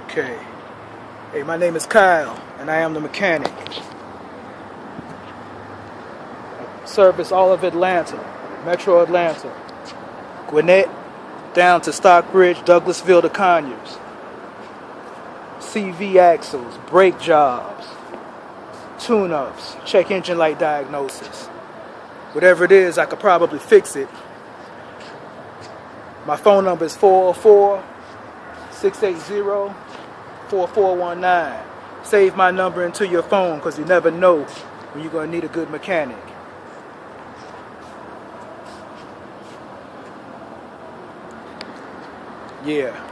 Okay. Hey, my name is Kyle, and I am the mechanic. Service all of Atlanta, Metro Atlanta, Gwinnett down to Stockbridge, Douglasville to Conyers. CV axles, brake jobs, tune-ups, check engine light diagnosis. Whatever it is, I could probably fix it. My phone number is 404-680-4419. Save my number into your phone because you never know when you're going to need a good mechanic. Yeah.